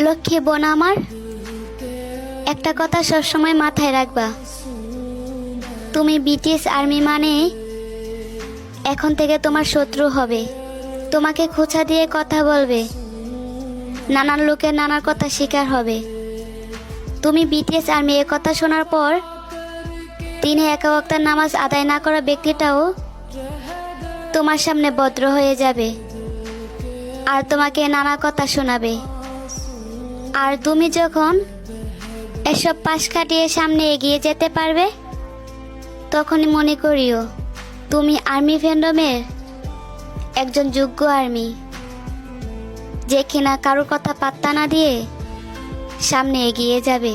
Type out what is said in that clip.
লক্ষ্মী বোন আমার, একটা কথা সবসময় মাথায় রাখবা। তুমি ব্রিটিশ আর্মি মানে এখন থেকে তোমার শত্রু হবে। তোমাকে খোঁচা দিয়ে কথা বলবে, নানান লোকের নানার কথা শিকার হবে। তুমি ব্রিটিশ আর্মি এ কথা শোনার পর তিনি একা ওয়াক্তের নামাজ আদায় না করা ব্যক্তিটাও তোমার সামনে ভদ্র হয়ে যাবে আর তোমাকে নানা কথা শোনাবে। আর তুমি যখন এসব পাশ কাটিয়ে সামনে এগিয়ে যেতে পারবে, তখনই মনে করিও তুমি আর্মি ফ্যান্ডমের একজন যোগ্য আর্মি, যে কিনা কারোর কথা পাত্তা না দিয়ে সামনে এগিয়ে যাবে।